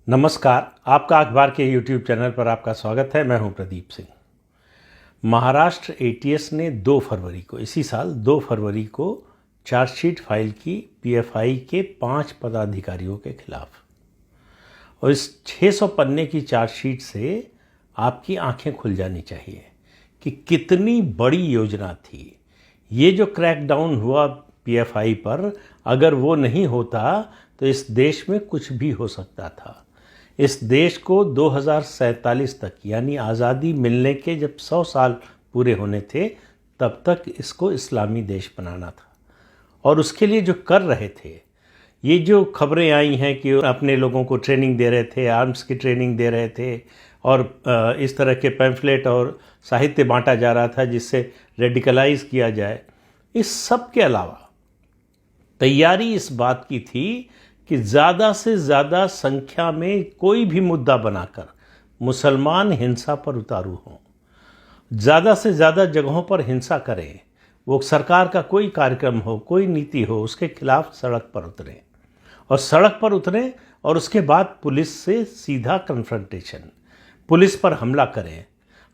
नमस्कार। आपका अखबार के YouTube चैनल पर आपका स्वागत है। मैं हूं प्रदीप सिंह। महाराष्ट्र एटीएस ने 2 फरवरी को इसी साल 2 फरवरी को चार्जशीट फाइल की पीएफआई के 5 पदाधिकारियों के खिलाफ। और इस 600 पन्ने की चार्जशीट से आपकी आंखें खुल जानी चाहिए कि कितनी बड़ी योजना थी। ये जो क्रैकडाउन हुआ पीएफआई पर, अगर वो नहीं होता तो इस देश में कुछ भी हो सकता था। इस देश को 2047 तक, यानी आज़ादी मिलने के जब 100 साल पूरे होने थे, तब तक इसको इस्लामी देश बनाना था। और उसके लिए जो कर रहे थे, ये जो खबरें आई हैं कि अपने लोगों को ट्रेनिंग दे रहे थे, आर्म्स की ट्रेनिंग दे रहे थे और इस तरह के पैम्फलेट और साहित्य बांटा जा रहा था जिससे रेडिकलाइज किया जाए, इस सब के अलावा तैयारी इस बात की थी कि ज़्यादा से ज़्यादा संख्या में कोई भी मुद्दा बनाकर मुसलमान हिंसा पर उतारू हों, ज़्यादा से ज़्यादा जगहों पर हिंसा करें। वो सरकार का कोई कार्यक्रम हो, कोई नीति हो, उसके खिलाफ सड़क पर उतरें और उसके बाद पुलिस से सीधा कन्फ्रंटेशन, पुलिस पर हमला करें।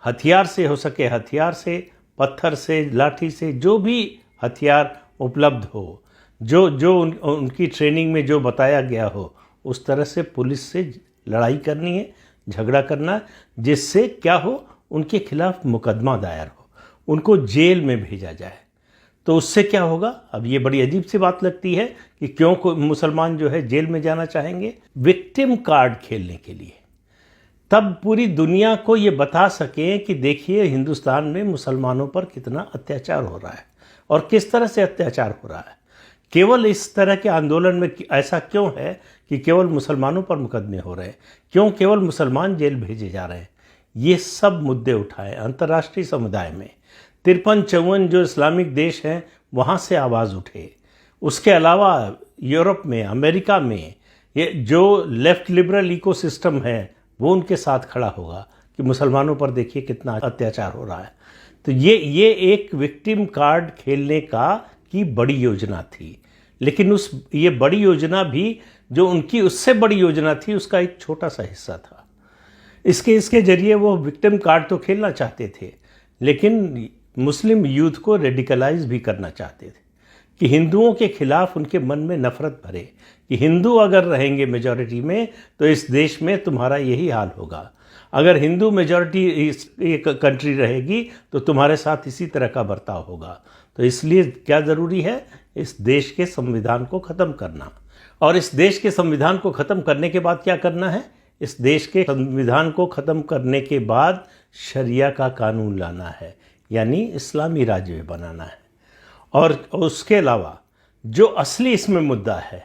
हथियार से हो सके हथियार से, पत्थर से, लाठी से, जो भी हथियार उपलब्ध हो, जो उनकी ट्रेनिंग में जो बताया गया हो, उस तरह से पुलिस से लड़ाई करनी है, झगड़ा करना, जिससे क्या हो, उनके खिलाफ मुकदमा दायर हो, उनको जेल में भेजा जाए। तो उससे क्या होगा? अब ये बड़ी अजीब सी बात लगती है कि क्यों कोई मुसलमान जो है जेल में जाना चाहेंगे? विक्टिम कार्ड खेलने के लिए। तब पूरी दुनिया को ये बता सकें कि देखिए हिंदुस्तान में मुसलमानों पर कितना अत्याचार हो रहा है और किस तरह से अत्याचार हो रहा है। केवल इस तरह के आंदोलन में ऐसा क्यों है कि केवल मुसलमानों पर मुकदमे हो रहे हैं? क्यों केवल मुसलमान जेल भेजे जा रहे हैं? ये सब मुद्दे उठाए अंतर्राष्ट्रीय समुदाय में। 53-54 जो इस्लामिक देश हैं, वहाँ से आवाज़ उठे। उसके अलावा यूरोप में, अमेरिका में, ये जो लेफ्ट लिबरल इकोसिस्टम है, वो उनके साथ खड़ा होगा कि मुसलमानों पर देखिए कितना अत्याचार हो रहा है। तो ये एक विक्टिम कार्ड खेलने की बड़ी योजना थी। लेकिन ये बड़ी योजना भी जो उनकी उससे बड़ी योजना थी, उसका एक छोटा सा हिस्सा था। इसके जरिए वो विक्टिम कार्ड तो खेलना चाहते थे, लेकिन मुस्लिम यूथ को रेडिकलाइज भी करना चाहते थे कि हिंदुओं के खिलाफ उनके मन में नफरत भरे कि हिंदू अगर रहेंगे मेजॉरिटी में तो इस देश में तुम्हारा यही हाल होगा। अगर हिंदू मेजॉरिटी एक कंट्री रहेगी तो तुम्हारे साथ इसी तरह का बर्ताव होगा। तो इसलिए क्या ज़रूरी है? इस देश के संविधान को ख़त्म करना। और इस देश के संविधान को ख़त्म करने के बाद क्या करना है? इस देश के संविधान को ख़त्म करने के बाद शरिया का कानून लाना है, यानी इस्लामी राज्य बनाना है। और उसके अलावा जो असली इसमें मुद्दा है,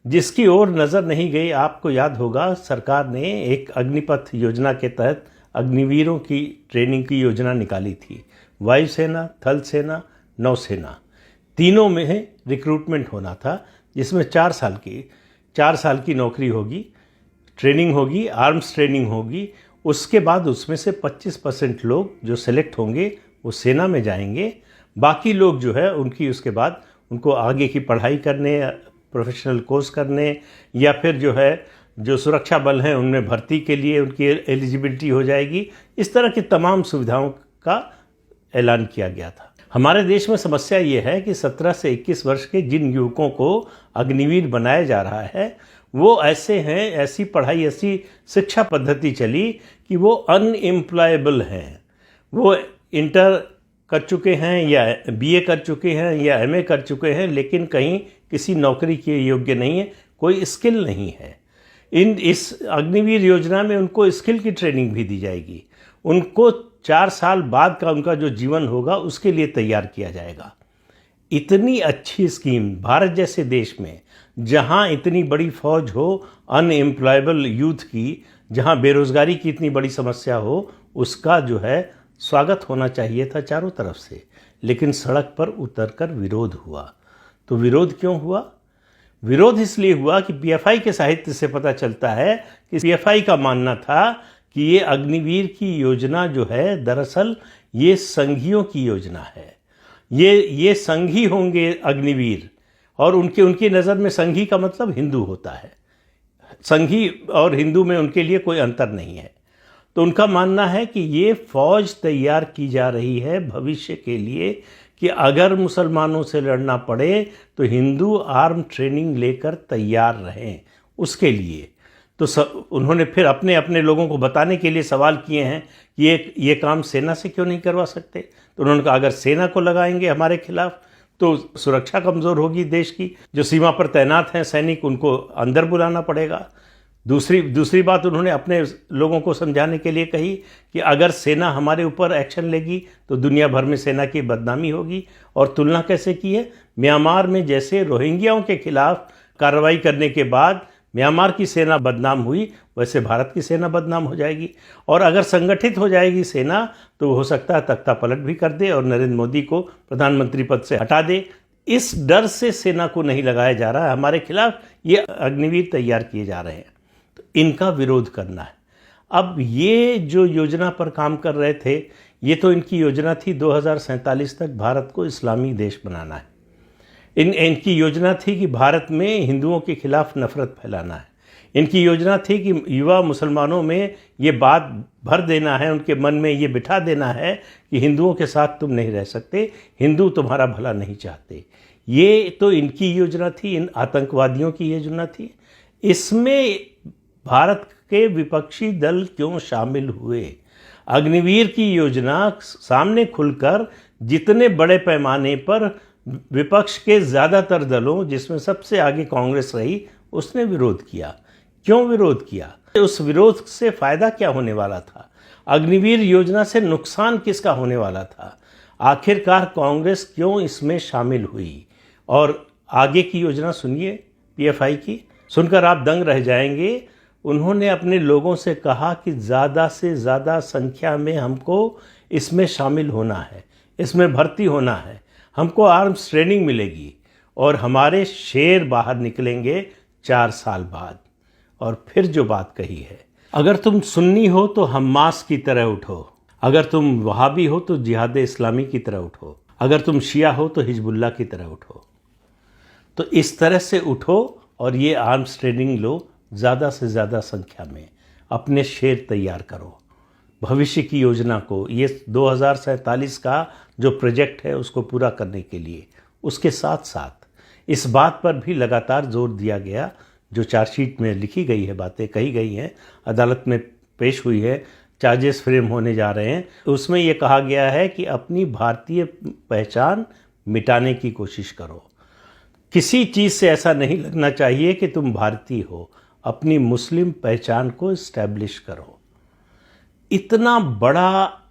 जिसकी ओर नज़र नहीं गई, आपको याद होगा सरकार ने एक अग्निपथ योजना के तहत अग्निवीरों की ट्रेनिंग की योजना निकाली थी। वायुसेना, थल सेना, नौसेना, तीनों में रिक्रूटमेंट होना था, जिसमें 4 साल की नौकरी होगी, ट्रेनिंग होगी, आर्म्स ट्रेनिंग होगी। उसके बाद उसमें से 25% लोग जो सेलेक्ट होंगे वो सेना में जाएंगे। बाकी लोग जो है उसके बाद उनको आगे की पढ़ाई करने, प्रोफेशनल कोर्स करने, या फिर जो सुरक्षा बल हैं उनमें भर्ती के लिए उनकी एलिजिबिलिटी हो जाएगी। इस तरह की तमाम सुविधाओं का ऐलान किया गया था। हमारे देश में समस्या ये है कि 17 से 21 वर्ष के जिन युवकों को अग्निवीर बनाया जा रहा है, वो ऐसे हैं, ऐसी पढ़ाई, ऐसी शिक्षा पद्धति चली कि वो अनएम्प्लॉयबल हैं। वो इंटर कर चुके हैं या बीए कर चुके हैं या एमए कर चुके हैं, लेकिन कहीं किसी नौकरी के योग्य नहीं है, कोई स्किल नहीं है। इस अग्निवीर योजना में उनको स्किल की ट्रेनिंग भी दी जाएगी। उनको 4 साल बाद का उनका जो जीवन होगा उसके लिए तैयार किया जाएगा। इतनी अच्छी स्कीम भारत जैसे देश में, जहां इतनी बड़ी फौज हो अनएम्प्लॉयबल यूथ की, जहां बेरोजगारी की इतनी बड़ी समस्या हो, उसका जो है स्वागत होना चाहिए था चारों तरफ से। लेकिन सड़क पर उतरकर विरोध हुआ। तो विरोध क्यों हुआ? विरोध इसलिए हुआ कि पीएफआई के साहित्य से पता चलता है कि पीएफआई का मानना था कि ये अग्निवीर की योजना जो है, दरअसल ये संघियों की योजना है। ये संघी होंगे अग्निवीर, और उनकी नज़र में संघी का मतलब हिंदू होता है। संघी और हिंदू में उनके लिए कोई अंतर नहीं है। तो उनका मानना है कि ये फौज तैयार की जा रही है भविष्य के लिए कि अगर मुसलमानों से लड़ना पड़े तो हिंदू आर्म ट्रेनिंग लेकर तैयार रहें उसके लिए। तो उन्होंने फिर अपने अपने लोगों को बताने के लिए सवाल किए हैं कि ये काम सेना से क्यों नहीं करवा सकते। तो उन्होंने कहा अगर सेना को लगाएंगे हमारे खिलाफ तो सुरक्षा कमज़ोर होगी देश की। जो सीमा पर तैनात हैं सैनिक उनको अंदर बुलाना पड़ेगा। दूसरी बात उन्होंने अपने लोगों को समझाने के लिए कही कि अगर सेना हमारे ऊपर एक्शन लेगी तो दुनिया भर में सेना की बदनामी होगी। और तुलना कैसे की है, म्यांमार में जैसे रोहिंग्याओं के खिलाफ कार्रवाई करने के बाद म्यांमार की सेना बदनाम हुई, वैसे भारत की सेना बदनाम हो जाएगी। और अगर संगठित हो जाएगी सेना तो हो सकता है तख्ता पलट भी कर दे और नरेंद्र मोदी को प्रधानमंत्री पद से हटा दे। इस डर से सेना को नहीं लगाया जा रहा है हमारे खिलाफ, ये अग्निवीर तैयार किए जा रहे हैं। तो इनका विरोध करना है। अब ये जो योजना पर काम कर रहे थे, ये तो इनकी योजना थी 2047 तक भारत को इस्लामी देश बनाना है। इनकी योजना थी कि भारत में हिंदुओं के खिलाफ नफरत फैलाना है। इनकी योजना थी कि युवा मुसलमानों में ये बात भर देना है, उनके मन में ये बिठा देना है कि हिंदुओं के साथ तुम नहीं रह सकते, हिंदू तुम्हारा भला नहीं चाहते। ये तो इनकी योजना थी, इन आतंकवादियों की योजना थी। इसमें भारत के विपक्षी दल क्यों शामिल हुए? अग्निवीर की योजना सामने खुलकर जितने बड़े पैमाने पर विपक्ष के ज़्यादातर दलों, जिसमें सबसे आगे कांग्रेस रही, उसने विरोध किया। क्यों विरोध किया? उस विरोध से फ़ायदा क्या होने वाला था? अग्निवीर योजना से नुकसान किसका होने वाला था? आखिरकार कांग्रेस क्यों इसमें शामिल हुई? और आगे की योजना सुनिए पीएफआई की, सुनकर आप दंग रह जाएंगे। उन्होंने अपने लोगों से कहा कि ज़्यादा से ज़्यादा संख्या में हमको इसमें शामिल होना है, इसमें भर्ती होना है, हमको आर्म्स ट्रेनिंग मिलेगी और हमारे शेर बाहर निकलेंगे 4 साल बाद। और फिर जो बात कही है, अगर तुम सुन्नी हो तो हम्मास की तरह उठो, अगर तुम वहाबी हो तो जिहाद इस्लामी की तरह उठो, अगर तुम शिया हो तो हिजबुल्लाह की तरह उठो। तो इस तरह से उठो और ये आर्म्स ट्रेनिंग लो, ज़्यादा से ज़्यादा संख्या में अपने शेर तैयार करो। भविष्य की योजना को, ये 2047 का जो प्रोजेक्ट है उसको पूरा करने के लिए, उसके साथ साथ इस बात पर भी लगातार जोर दिया गया, जो चार्जशीट में लिखी गई है, बातें कही गई हैं, अदालत में पेश हुई है, चार्जेस फ्रेम होने जा रहे हैं, उसमें ये कहा गया है कि अपनी भारतीय पहचान मिटाने की कोशिश करो। किसी चीज़ से ऐसा नहीं लगना चाहिए कि तुम भारतीय हो, अपनी मुस्लिम पहचान को इस्टेब्लिश करो। इतना बड़ा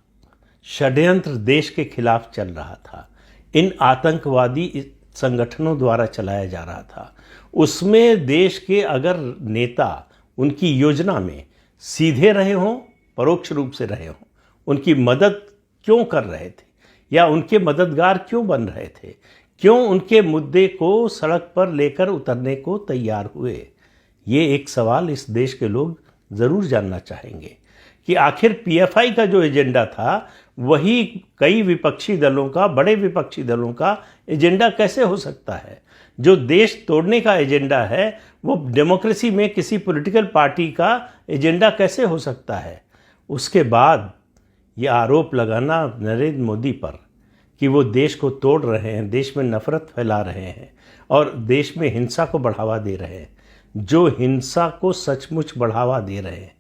षड्यंत्र देश के खिलाफ चल रहा था, इन आतंकवादी संगठनों द्वारा चलाया जा रहा था। उसमें देश के अगर नेता उनकी योजना में सीधे रहे हों, परोक्ष रूप से रहे हों, उनकी मदद क्यों कर रहे थे या उनके मददगार क्यों बन रहे थे, क्यों उनके मुद्दे को सड़क पर लेकर उतरने को तैयार हुए? ये एक सवाल इस देश के लोग ज़रूर जानना चाहेंगे कि आखिर पीएफआई का जो एजेंडा था वही कई विपक्षी दलों का, बड़े विपक्षी दलों का एजेंडा कैसे हो सकता है? जो देश तोड़ने का एजेंडा है वो डेमोक्रेसी में किसी पॉलिटिकल पार्टी का एजेंडा कैसे हो सकता है? उसके बाद ये आरोप लगाना नरेंद्र मोदी पर कि वो देश को तोड़ रहे हैं, देश में नफरत फैला रहे हैं और देश में हिंसा को बढ़ावा दे रहे हैं, जो हिंसा को सचमुच बढ़ावा दे रहे हैं।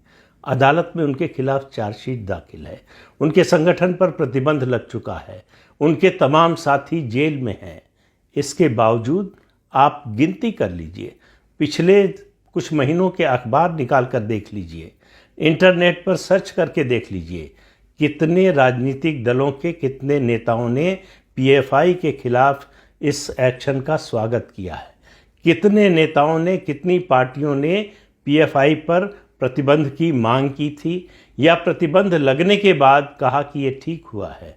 अदालत में उनके खिलाफ चार्जशीट दाखिल है, उनके संगठन पर प्रतिबंध लग चुका है, उनके तमाम साथी जेल में हैं। इसके बावजूद आप गिनती कर लीजिए, पिछले कुछ महीनों के अखबार निकाल कर देख लीजिए, इंटरनेट पर सर्च करके देख लीजिए, कितने राजनीतिक दलों के कितने नेताओं ने पीएफआई के खिलाफ इस एक्शन का स्वागत किया है, कितने नेताओं ने, कितनी पार्टियों ने पीएफआई पर प्रतिबंध की मांग की थी या प्रतिबंध लगने के बाद कहा कि ये ठीक हुआ है।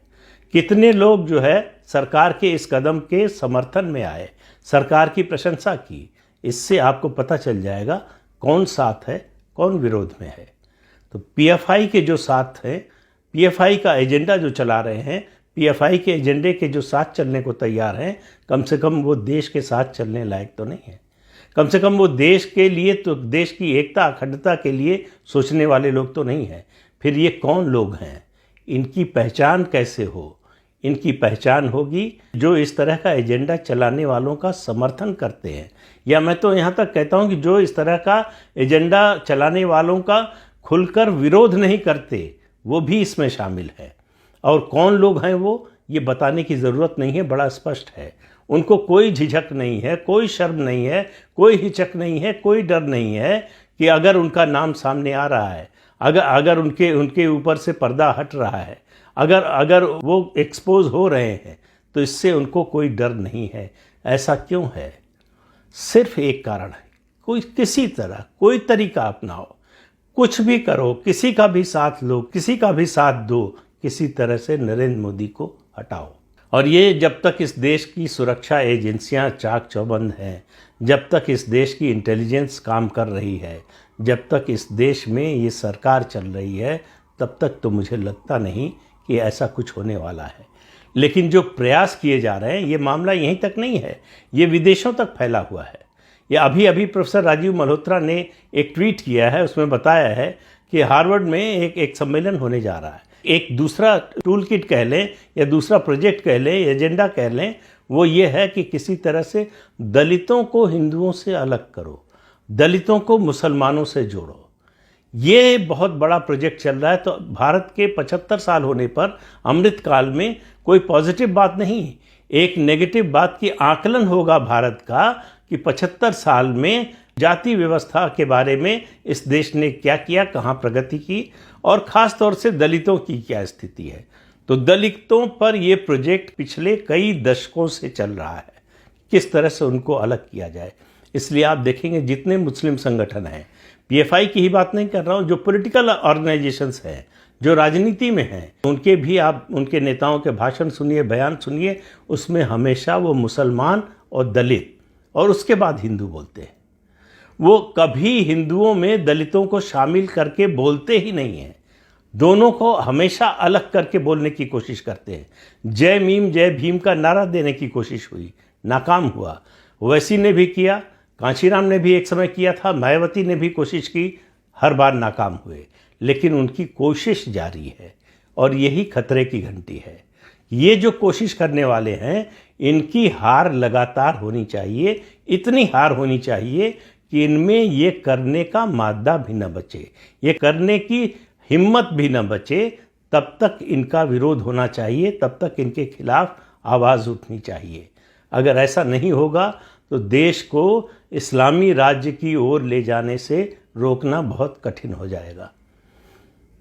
कितने लोग जो है सरकार के इस कदम के समर्थन में आए, सरकार की प्रशंसा की। इससे आपको पता चल जाएगा कौन साथ है, कौन विरोध में है। तो पीएफआई के जो साथ हैं, पीएफआई का एजेंडा जो चला रहे हैं, पीएफआई के एजेंडे के जो साथ चलने को तैयार हैं, कम से कम वो देश के साथ चलने लायक तो नहीं है। कम से कम वो देश के लिए, तो देश की एकता अखंडता के लिए सोचने वाले लोग तो नहीं हैं। फिर ये कौन लोग हैं, इनकी पहचान कैसे हो? इनकी पहचान होगी जो इस तरह का एजेंडा चलाने वालों का समर्थन करते हैं, या मैं तो यहाँ तक कहता हूँ कि जो इस तरह का एजेंडा चलाने वालों का खुलकर विरोध नहीं करते, वो भी इसमें शामिल है। और कौन लोग हैं वो, ये बताने की ज़रूरत नहीं है, बड़ा स्पष्ट है। उनको कोई झिझक नहीं है, कोई शर्म नहीं है, कोई हिचक नहीं है, कोई डर नहीं है कि अगर उनका नाम सामने आ रहा है, अगर उनके ऊपर से पर्दा हट रहा है, अगर वो एक्सपोज हो रहे हैं, तो इससे उनको कोई डर नहीं है। ऐसा क्यों है? सिर्फ एक कारण है, कोई किसी तरह कोई तरीका अपनाओ, कुछ भी करो, किसी का भी साथ लो, किसी का भी साथ दो, किसी तरह से नरेंद्र मोदी को हटाओ। और ये जब तक इस देश की सुरक्षा एजेंसियां चाक चौबंद हैं, जब तक इस देश की इंटेलिजेंस काम कर रही है, जब तक इस देश में ये सरकार चल रही है, तब तक तो मुझे लगता नहीं कि ऐसा कुछ होने वाला है। लेकिन जो प्रयास किए जा रहे हैं, ये मामला यहीं तक नहीं है, ये विदेशों तक फैला हुआ है। ये अभी प्रोफेसर राजीव मल्होत्रा ने एक ट्वीट किया है, उसमें बताया है कि हार्वर्ड में एक सम्मेलन होने जा रहा है। एक दूसरा टूल किट कह लें या दूसरा प्रोजेक्ट कह लें, एजेंडा कह लें, वो ये है कि किसी तरह से दलितों को हिंदुओं से अलग करो, दलितों को मुसलमानों से जोड़ो। ये बहुत बड़ा प्रोजेक्ट चल रहा है। तो भारत के 75 साल होने पर अमृत काल में कोई पॉजिटिव बात नहीं, एक नेगेटिव बात की आकलन होगा भारत का कि 75 साल में जाति व्यवस्था के बारे में इस देश ने क्या किया, कहाँ प्रगति की, और ख़ास तौर से दलितों की क्या स्थिति है। तो दलितों पर ये प्रोजेक्ट पिछले कई दशकों से चल रहा है, किस तरह से उनको अलग किया जाए। इसलिए आप देखेंगे जितने मुस्लिम संगठन हैं, पीएफआई की ही बात नहीं कर रहा हूँ, जो पॉलिटिकल ऑर्गेनाइजेशंस हैं, जो राजनीति में हैं, उनके भी आप उनके नेताओं के भाषण सुनिए, बयान सुनिए, उसमें हमेशा वो मुसलमान और दलित और उसके बाद हिंदू बोलते हैं। वो कभी हिंदुओं में दलितों को शामिल करके बोलते ही नहीं हैं, दोनों को हमेशा अलग करके बोलने की कोशिश करते हैं। जय मीम जय भीम का नारा देने की कोशिश हुई, नाकाम हुआ। ओवैसी ने भी किया, कांशीराम ने भी एक समय किया था, मायावती ने भी कोशिश की, हर बार नाकाम हुए। लेकिन उनकी कोशिश जारी है और यही खतरे की घंटी है। ये जो कोशिश करने वाले हैं, इनकी हार लगातार होनी चाहिए, इतनी हार होनी चाहिए कि इनमें ये करने का मादा भी न बचे, ये करने की हिम्मत भी न बचे। तब तक इनका विरोध होना चाहिए, तब तक इनके खिलाफ आवाज़ उठनी चाहिए। अगर ऐसा नहीं होगा तो देश को इस्लामी राज्य की ओर ले जाने से रोकना बहुत कठिन हो जाएगा।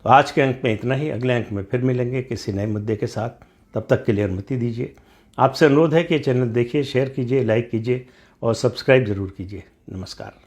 तो आज के अंक में इतना ही, अगले अंक में फिर मिलेंगे किसी नए मुद्दे के साथ। तब तक के लिए अनुमति दीजिए। आपसे अनुरोध है कि चैनल देखिए, शेयर कीजिए, लाइक कीजिए और सब्सक्राइब जरूर कीजिए। नमस्कार।